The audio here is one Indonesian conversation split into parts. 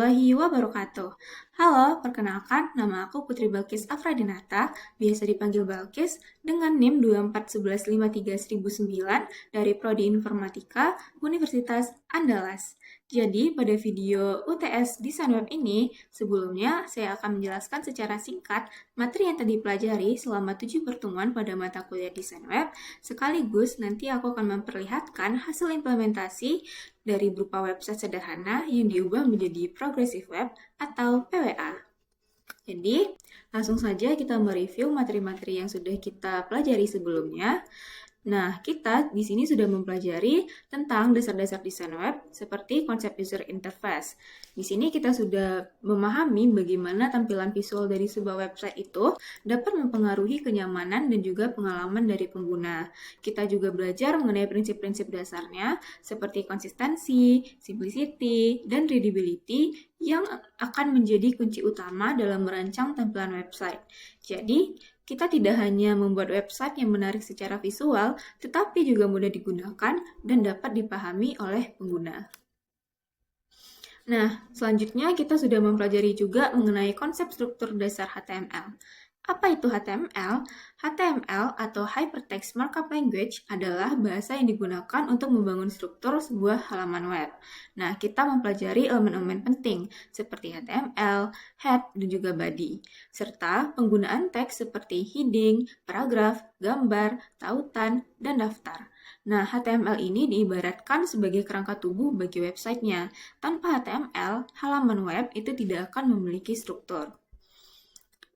warahmatullahi wabarakatuh. Halo, perkenalkan nama aku Putri Balkis Afradinata, biasa dipanggil Balkis, dengan NIM 241153009 dari Prodi Informatika Universitas Andalas. Jadi, pada video UTS Desain Web ini, sebelumnya saya akan menjelaskan secara singkat materi yang tadi pelajari selama 7 pertemuan pada mata kuliah Desain Web, sekaligus nanti aku akan memperlihatkan hasil implementasi dari berupa website sederhana yang diubah menjadi Progressive Web atau PWA. Jadi, langsung saja kita mereview materi-materi yang sudah kita pelajari sebelumnya. Nah, kita di sini sudah mempelajari tentang dasar-dasar desain web seperti konsep user interface. Di sini kita sudah memahami bagaimana tampilan visual dari sebuah website itu dapat mempengaruhi kenyamanan dan juga pengalaman dari pengguna. Kita juga belajar mengenai prinsip-prinsip dasarnya seperti konsistensi, simplicity, dan readability yang akan menjadi kunci utama dalam merancang tampilan website. Jadi, kita tidak hanya membuat website yang menarik secara visual, tetapi juga mudah digunakan dan dapat dipahami oleh pengguna. Nah, selanjutnya kita sudah mempelajari juga mengenai konsep struktur dasar HTML. Apa itu HTML? HTML atau Hypertext Markup Language adalah bahasa yang digunakan untuk membangun struktur sebuah halaman web. Nah, kita mempelajari elemen-elemen penting seperti HTML, head, dan juga body, serta penggunaan teks seperti heading, paragraf, gambar, tautan, dan daftar. Nah, HTML ini diibaratkan sebagai kerangka tubuh bagi websitenya. Tanpa HTML, halaman web itu tidak akan memiliki struktur.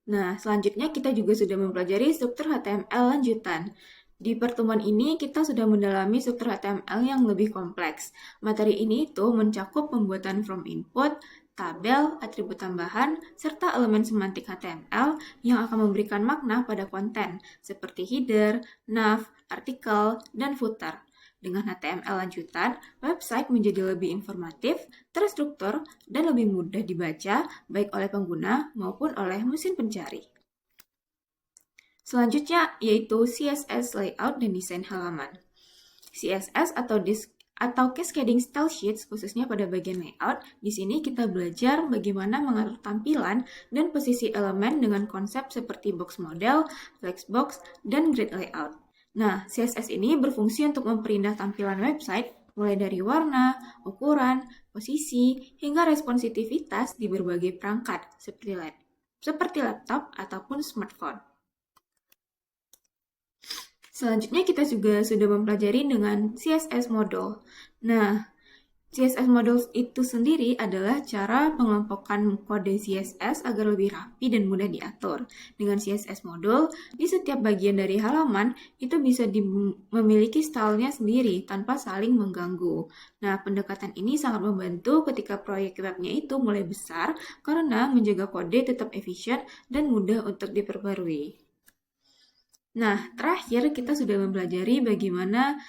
Nah, selanjutnya kita juga sudah mempelajari struktur HTML lanjutan. Di pertemuan ini, kita sudah mendalami struktur HTML yang lebih kompleks. Materi ini itu mencakup pembuatan from input, tabel, atribut tambahan, serta elemen semantik HTML yang akan memberikan makna pada konten, seperti header, nav, artikel, dan footer. Dengan HTML lanjutan, website menjadi lebih informatif, terstruktur, dan lebih mudah dibaca baik oleh pengguna maupun oleh mesin pencari. Selanjutnya yaitu CSS layout dan desain halaman. CSS atau Cascading Style Sheets khususnya pada bagian layout, di sini kita belajar bagaimana mengatur tampilan dan posisi elemen dengan konsep seperti box model, flexbox, dan grid layout. Nah, CSS ini berfungsi untuk memperindah tampilan website mulai dari warna, ukuran, posisi, hingga responsitivitas di berbagai perangkat seperti laptop ataupun smartphone. Selanjutnya kita juga sudah mempelajari dengan CSS model. Nah, CSS model itu sendiri adalah cara pengelompokan kode CSS agar lebih rapi dan mudah diatur. Dengan CSS model, di setiap bagian dari halaman itu bisa memiliki stylenya sendiri tanpa saling mengganggu. Nah, pendekatan ini sangat membantu ketika proyek webnya itu mulai besar karena menjaga kode tetap efisien dan mudah untuk diperbarui. Nah, terakhir kita sudah mempelajari bagaimana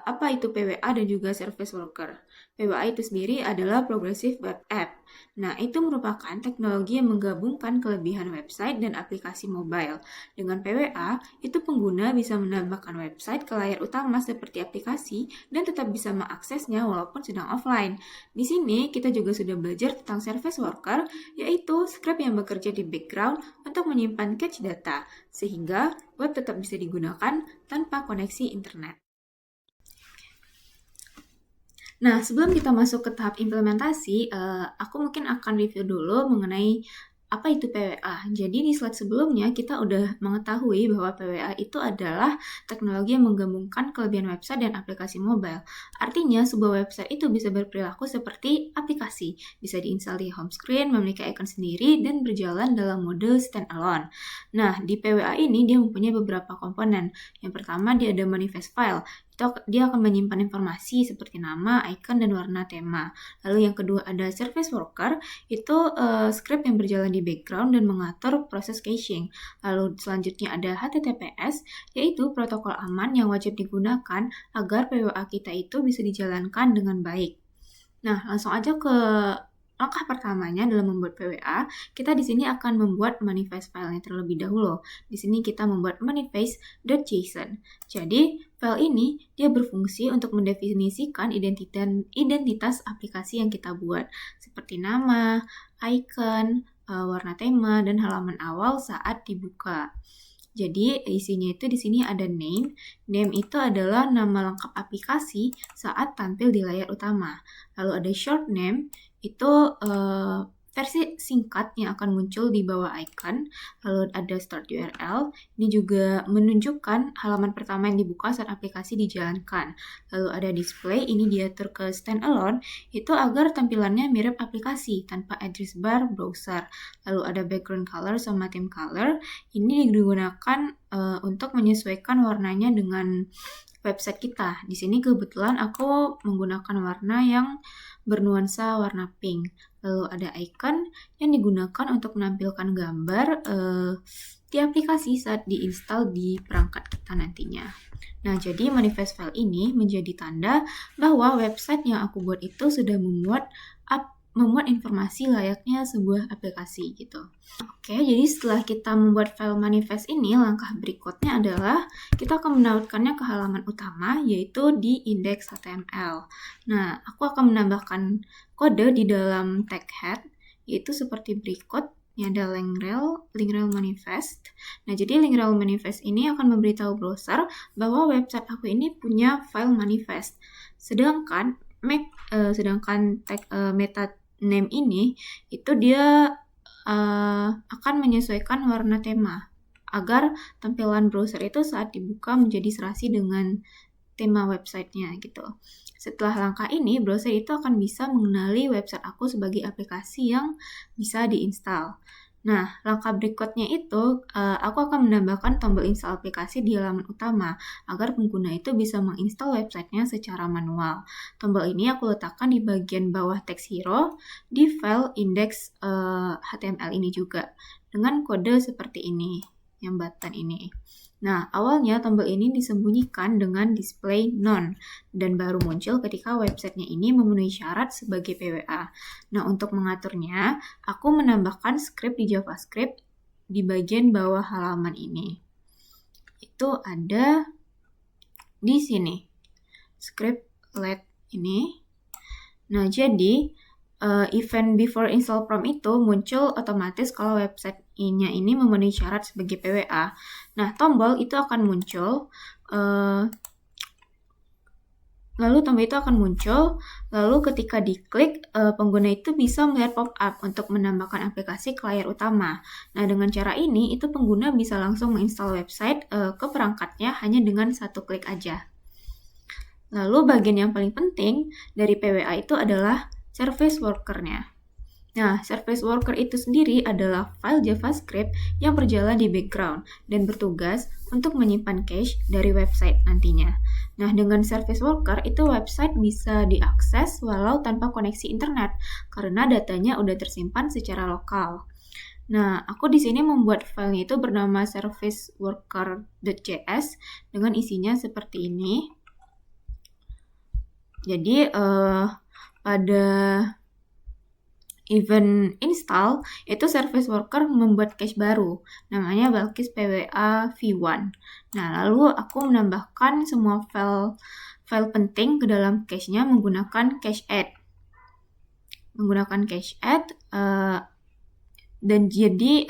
apa itu PWA dan juga Service Worker. PWA itu sendiri adalah Progressive Web App. Nah, itu merupakan teknologi yang menggabungkan kelebihan website dan aplikasi mobile. Dengan PWA, itu pengguna bisa menambahkan website ke layar utama seperti aplikasi dan tetap bisa mengaksesnya walaupun sedang offline. Di sini, kita juga sudah belajar tentang Service Worker, yaitu script yang bekerja di background untuk menyimpan cache data, sehingga web tetap bisa digunakan tanpa koneksi internet. Nah, sebelum kita masuk ke tahap implementasi, aku mungkin akan review dulu mengenai apa itu PWA. Jadi di slide sebelumnya kita udah mengetahui bahwa PWA itu adalah teknologi yang menggabungkan kelebihan website dan aplikasi mobile. Artinya sebuah website itu bisa berperilaku seperti aplikasi, bisa diinstal di home screen, memiliki icon sendiri, dan berjalan dalam mode standalone. Nah, di PWA ini dia mempunyai beberapa komponen. Yang pertama dia ada manifest file. Dia akan menyimpan informasi seperti nama, icon, dan warna tema. Lalu yang kedua ada service worker, itu script yang berjalan di background dan mengatur proses caching. Lalu selanjutnya ada HTTPS, yaitu protokol aman yang wajib digunakan agar PWA kita itu bisa dijalankan dengan baik. Nah, langsung aja ke langkah pertamanya dalam membuat PWA, kita di sini akan membuat manifest filenya terlebih dahulu. Di sini kita membuat manifest.json. Jadi, File ini dia berfungsi untuk mendefinisikan identitas aplikasi yang kita buat, seperti nama, icon, warna tema, dan halaman awal saat dibuka. Jadi isinya itu di sini ada name. Name itu adalah nama lengkap aplikasi saat tampil di layar utama. Lalu ada short name, itu versi singkat yang akan muncul di bawah icon. Lalu ada start URL, ini juga menunjukkan halaman pertama yang dibuka saat aplikasi dijalankan. Lalu ada display, ini diatur ke standalone, itu agar tampilannya mirip aplikasi tanpa address bar browser. Lalu ada background color sama theme color, ini digunakan untuk menyesuaikan warnanya dengan website kita. Di sini kebetulan aku menggunakan warna yang bernuansa warna pink. Lalu ada icon yang digunakan untuk menampilkan gambar di aplikasi saat diinstal di perangkat kita nantinya. Nah, jadi manifest file ini menjadi tanda bahwa website yang aku buat itu sudah memuat informasi layaknya sebuah aplikasi gitu. Oke, jadi setelah kita membuat file manifest ini, langkah berikutnya adalah kita akan menautkannya ke halaman utama, yaitu di index HTML. Nah, aku akan menambahkan kode di dalam tag head, yaitu seperti berikut. Ini ada link rel manifest. Nah, jadi link rel manifest ini akan memberitahu browser bahwa website aku ini punya file manifest. Sedangkan tag meta name ini itu dia akan menyesuaikan warna tema agar tampilan browser itu saat dibuka menjadi serasi dengan tema websitenya gitu. Setelah langkah ini, browser itu akan bisa mengenali website aku sebagai aplikasi yang bisa diinstal. Nah, langkah berikutnya itu, aku akan menambahkan tombol install aplikasi di halaman utama agar pengguna itu bisa menginstal websitenya secara manual. Tombol ini aku letakkan di bagian bawah text hero di file index HTML ini juga dengan kode seperti ini, yang button ini. Nah, awalnya tombol ini disembunyikan dengan display none dan baru muncul ketika websitenya ini memenuhi syarat sebagai PWA. Nah, untuk mengaturnya, aku menambahkan script di JavaScript di bagian bawah halaman ini. Itu ada di sini, script let ini. Nah, jadi event before install from itu muncul otomatis kalau website-nya ini memenuhi syarat sebagai PWA. Nah, tombol itu akan muncul, lalu ketika diklik, pengguna itu bisa melihat pop-up untuk menambahkan aplikasi ke layar utama. Nah, dengan cara ini, itu pengguna bisa langsung menginstal website ke perangkatnya hanya dengan satu klik aja. Lalu, bagian yang paling penting dari PWA itu adalah service worker-nya. Nah, service worker itu sendiri adalah file JavaScript yang berjalan di background dan bertugas untuk menyimpan cache dari website nantinya. Nah, dengan service worker itu website bisa diakses walau tanpa koneksi internet karena datanya udah tersimpan secara lokal. Nah, aku di sini membuat filenya itu bernama serviceworker.js dengan isinya seperti ini. Jadi, pada event install, itu service worker membuat cache baru, namanya Balkis PWA V1. Nah, lalu aku menambahkan semua file penting ke dalam cache-nya menggunakan cache add. Dan jadi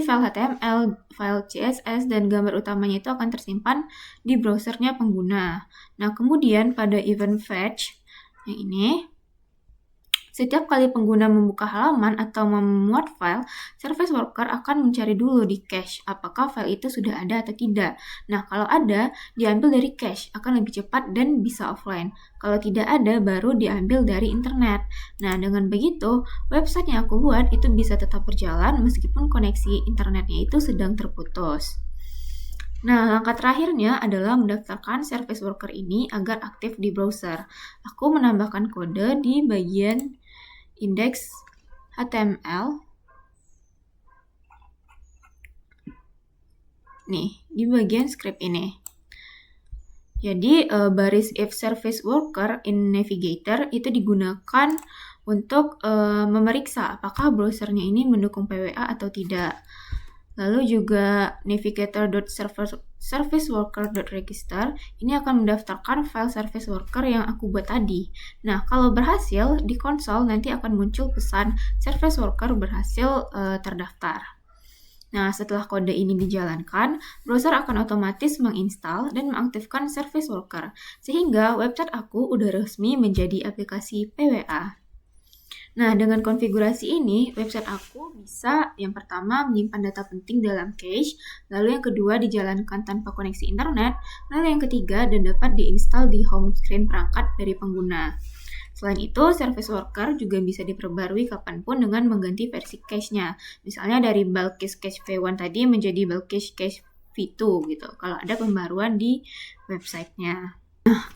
file HTML, file CSS, dan gambar utamanya itu akan tersimpan di browsernya pengguna. Nah, kemudian pada event fetch, yang ini, setiap kali pengguna membuka halaman atau memuat file, service worker akan mencari dulu di cache apakah file itu sudah ada atau tidak. Nah, kalau ada, diambil dari cache, akan lebih cepat dan bisa offline. Kalau tidak ada, baru diambil dari internet. Nah, dengan begitu, website yang aku buat itu bisa tetap berjalan meskipun koneksi internetnya itu sedang terputus. Nah, langkah terakhirnya adalah mendaftarkan service worker ini agar aktif di browser. Aku menambahkan kode di bagian index HTML. Nih, di bagian script ini. Jadi, baris if service worker in navigator itu digunakan untuk memeriksa apakah browsernya ini mendukung PWA atau tidak. Lalu juga navigator.serviceworker.register ini akan mendaftarkan file service worker yang aku buat tadi. Nah, kalau berhasil di konsol nanti akan muncul pesan service worker berhasil terdaftar. Nah, setelah kode ini dijalankan, browser akan otomatis menginstal dan mengaktifkan service worker, sehingga website aku udah resmi menjadi aplikasi PWA. Nah, dengan konfigurasi ini, website aku bisa yang pertama menyimpan data penting dalam cache, lalu yang kedua dijalankan tanpa koneksi internet, lalu yang ketiga dan dapat diinstal di home screen perangkat dari pengguna. Selain itu, service worker juga bisa diperbarui kapanpun dengan mengganti versi cache-nya. Misalnya dari bulk cache V1 tadi menjadi bulk cache V2 gitu, kalau ada pembaruan di websitenya.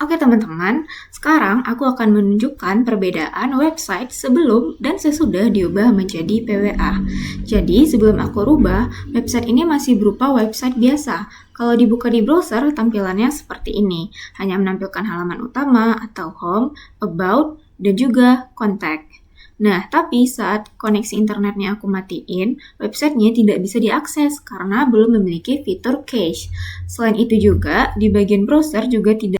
Oke teman-teman, sekarang aku akan menunjukkan perbedaan website sebelum dan sesudah diubah menjadi PWA. Jadi sebelum aku rubah, website ini masih berupa website biasa. Kalau dibuka di browser, tampilannya seperti ini. Hanya menampilkan halaman utama atau home, about, dan juga contact. Nah, tapi saat koneksi internetnya aku matiin, websitenya tidak bisa diakses karena belum memiliki fitur cache. Selain itu juga, di bagian browser juga tidak.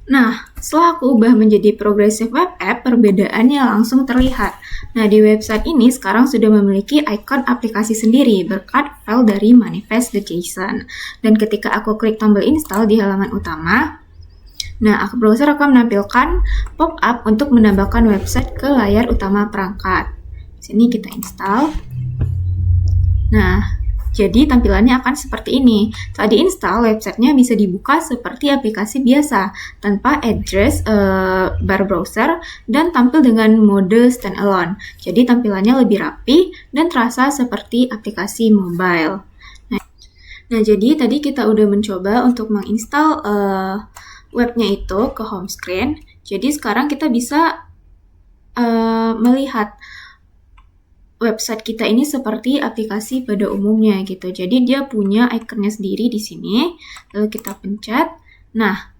Nah, setelah aku ubah menjadi Progressive Web App, perbedaannya langsung terlihat. Nah, di website ini sekarang sudah memiliki icon aplikasi sendiri berkat file dari manifest.json. Dan ketika aku klik tombol install di halaman utama, nah, browser akan menampilkan pop-up untuk menambahkan website ke layar utama perangkat. Di sini kita install. Nah, jadi tampilannya akan seperti ini. Setelah diinstal, websitenya bisa dibuka seperti aplikasi biasa, tanpa address bar browser, dan tampil dengan mode standalone. Jadi tampilannya lebih rapi dan terasa seperti aplikasi mobile. Nah, jadi tadi kita udah mencoba untuk menginstal webnya itu ke home screen. Jadi sekarang kita bisa melihat website kita ini seperti aplikasi pada umumnya gitu. Jadi dia punya ikonnya sendiri di sini. Lalu kita pencet. Nah,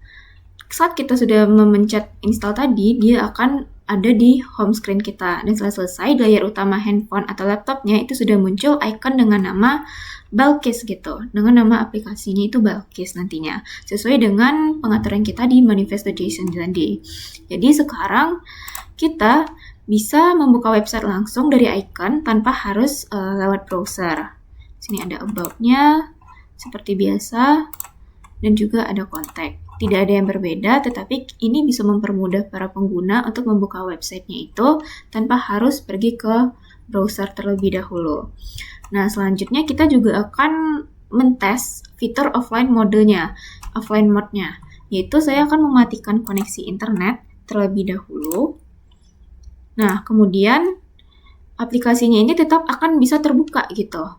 saat kita sudah memencet install tadi, dia akan ada di home screen kita. Dan setelah selesai, layar utama handphone atau laptopnya itu sudah muncul icon dengan nama Balkis gitu. Dengan nama aplikasinya itu Balkis nantinya. Sesuai dengan pengaturan kita di manifest.json tadi. Jadi sekarang kita bisa membuka website langsung dari icon tanpa harus lewat browser. Sini ada about-nya seperti biasa dan juga ada contact. Tidak ada yang berbeda, tetapi ini bisa mempermudah para pengguna untuk membuka websitenya itu tanpa harus pergi ke browser terlebih dahulu. Nah, selanjutnya kita juga akan mentes fitur offline mode-nya, yaitu saya akan mematikan koneksi internet terlebih dahulu. Nah, kemudian aplikasinya ini tetap akan bisa terbuka gitu.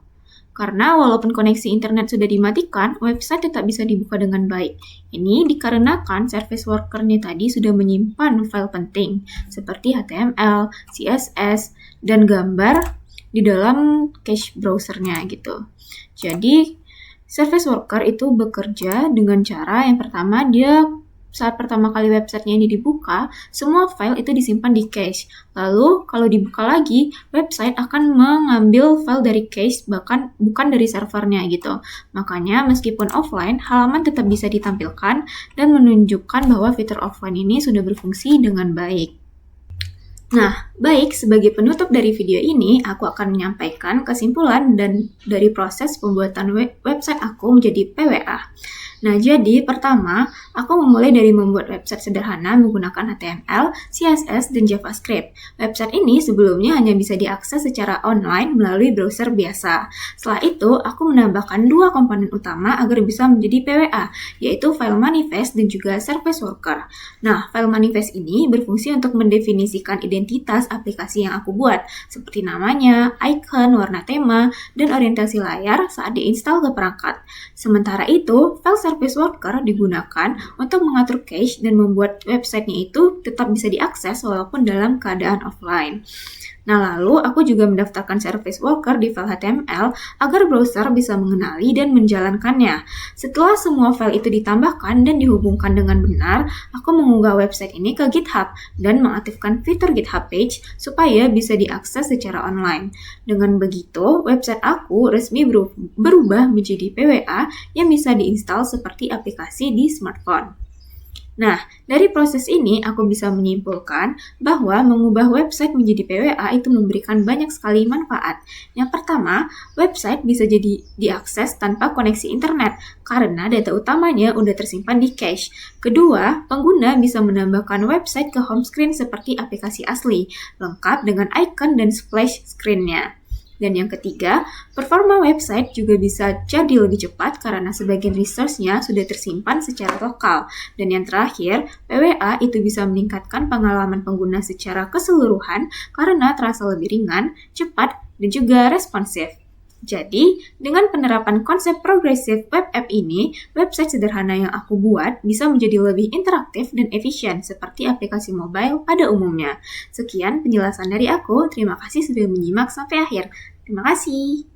Karena walaupun koneksi internet sudah dimatikan, website tetap bisa dibuka dengan baik. Ini dikarenakan service worker-nya tadi sudah menyimpan file penting seperti HTML, CSS, dan gambar di dalam cache browser-nya gitu. Jadi, service worker itu bekerja dengan cara yang pertama dia saat pertama kali websitenya ini dibuka, semua file itu disimpan di cache. Lalu, kalau dibuka lagi, website akan mengambil file dari cache, bahkan bukan dari servernya gitu. Makanya, meskipun offline, halaman tetap bisa ditampilkan dan menunjukkan bahwa fitur offline ini sudah berfungsi dengan baik. Nah, baik, sebagai penutup dari video ini, aku akan menyampaikan kesimpulan dan dari proses pembuatan website aku menjadi PWA. Nah, jadi pertama, aku memulai dari membuat website sederhana menggunakan HTML, CSS, dan JavaScript. Website ini sebelumnya hanya bisa diakses secara online melalui browser biasa. Setelah itu, aku menambahkan dua komponen utama agar bisa menjadi PWA, yaitu file manifest dan juga service worker. Nah, file manifest ini berfungsi untuk mendefinisikan identitas aplikasi yang aku buat, seperti namanya, icon, warna tema, dan orientasi layar saat diinstal ke perangkat. Sementara itu, file service worker digunakan untuk mengatur cache dan membuat websitenya itu tetap bisa diakses walaupun dalam keadaan offline. Nah, lalu aku juga mendaftarkan service worker di file HTML agar browser bisa mengenali dan menjalankannya. Setelah semua file itu ditambahkan dan dihubungkan dengan benar, aku mengunggah website ini ke GitHub dan mengaktifkan fitur GitHub Page supaya bisa diakses secara online. Dengan begitu, website aku resmi berubah menjadi PWA yang bisa diinstal seperti aplikasi di smartphone. Nah, dari proses ini aku bisa menyimpulkan bahwa mengubah website menjadi PWA itu memberikan banyak sekali manfaat. Yang pertama, website bisa jadi diakses tanpa koneksi internet karena data utamanya udah tersimpan di cache. Kedua, pengguna bisa menambahkan website ke home screen seperti aplikasi asli, lengkap dengan icon dan splash screen-nya. Dan yang ketiga, performa website juga bisa jadi lebih cepat karena sebagian resource-nya sudah tersimpan secara lokal. Dan yang terakhir, PWA itu bisa meningkatkan pengalaman pengguna secara keseluruhan karena terasa lebih ringan, cepat, dan juga responsif. Jadi, dengan penerapan konsep progressive web app ini, website sederhana yang aku buat bisa menjadi lebih interaktif dan efisien seperti aplikasi mobile pada umumnya. Sekian penjelasan dari aku, terima kasih sudah menyimak sampai akhir. Terima kasih.